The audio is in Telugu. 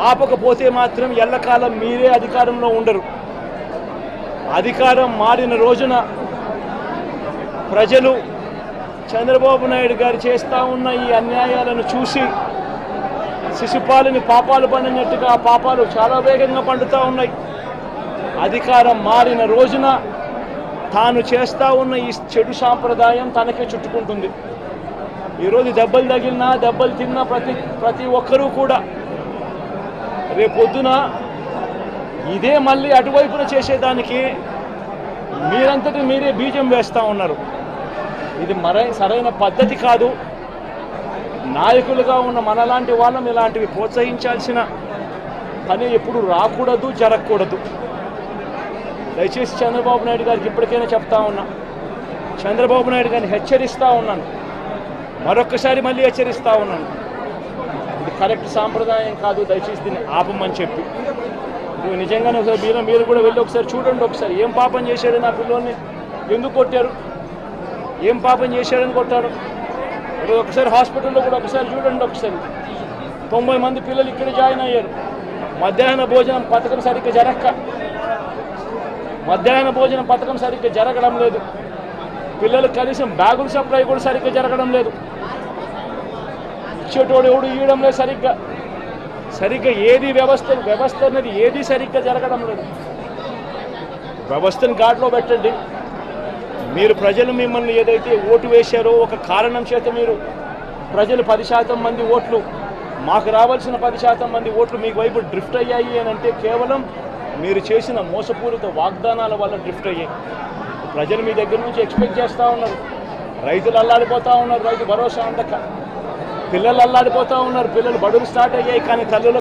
ఆపకపోతే మాత్రం ఎల్లకాలం మీరే అధికారంలో ఉండరు. అధికారం మారిన రోజున ప్రజలు చంద్రబాబు నాయుడు గారు చేస్తూ ఉన్న ఈ అన్యాయాలను చూసి శిశుపాలని పాపాలు పండినట్టుగా ఆ పాపాలు చాలా వేగంగా పండుతూ ఉన్నాయి. అధికారం మారిన రోజున తాను చేస్తూ ఉన్న ఈ చెడు సాంప్రదాయం తనకే చుట్టుకుంటుంది. ఈరోజు దెబ్బలు తగిలినా దెబ్బలు తిన్నా ప్రతి ఒక్కరూ కూడా రేపొద్దున ఇదే మళ్ళీ అటువైపున చేసేదానికి మీరంతటి మీరే బీజం వేస్తూ ఉన్నారు. ఇది సరైన పద్ధతి కాదు. నాయకులుగా ఉన్న మనలాంటి వాళ్ళం ఇలాంటివి ప్రోత్సహించాల్సిన పని ఎప్పుడు రాకూడదు, జరగకూడదు. దయచేసి చంద్రబాబు నాయుడు గారికి ఇప్పటికైనా చెప్తా ఉన్నా, చంద్రబాబు నాయుడు గారిని హెచ్చరిస్తూ ఉన్నాను, మరొక్కసారి మళ్ళీ హెచ్చరిస్తూ ఉన్నాను. ఇది కరెక్ట్ సాంప్రదాయం కాదు, దయచేసి దీన్ని ఆపమని చెప్పి. నువ్వు నిజంగానే ఒకసారి మీరు కూడా వెళ్ళి ఒకసారి చూడండి. ఒకసారి ఏం పాపం చేశాడు నా పిల్లోని, ఎందుకు కొట్టారు, ఏం పాపం చేశాడని కొట్టారు. ఇప్పుడు ఒకసారి హాస్పిటల్లో కూడా ఒకసారి చూడండి. ఒకసారి 90 మంది పిల్లలు ఇక్కడ జాయిన్ అయ్యారు. మధ్యాహ్న భోజనం పథకం సరిగ్గా జరగడం లేదు. పిల్లలకు కనీసం బ్యాగుల సప్లై కూడా సరిగ్గా జరగడం లేదు. ఇచ్చేటోడు ఎవడు ఇవ్వడం లేదు సరిగ్గా ఏది వ్యవస్థ అనేది ఏది సరిగ్గా జరగడం లేదు. వ్యవస్థను ఘాట్లో పెట్టండి. మీరు ప్రజలు మిమ్మల్ని ఏదైతే ఓటు వేశారో ఒక కారణం చేత మీరు ప్రజలు 10% మంది ఓట్లు, మాకు రావాల్సిన 10% మంది ఓట్లు మీకు వైపు డ్రిఫ్ట్ అయ్యాయి అని అంటే కేవలం మీరు చేసిన మోసపూరిత వాగ్దానాల వల్ల డ్రిఫ్ట్ అయ్యాయి. ప్రజలు మీ దగ్గర నుంచి ఎక్స్పెక్ట్ చేస్తూ ఉన్నారు. రైతులు అల్లాడిపోతూ ఉన్నారు, రైతు భరోసా అందక. పిల్లలు అల్లాడిపోతూ ఉన్నారు, పిల్లలు బడులు స్టార్ట్ అయ్యాయి కానీ తల్లులు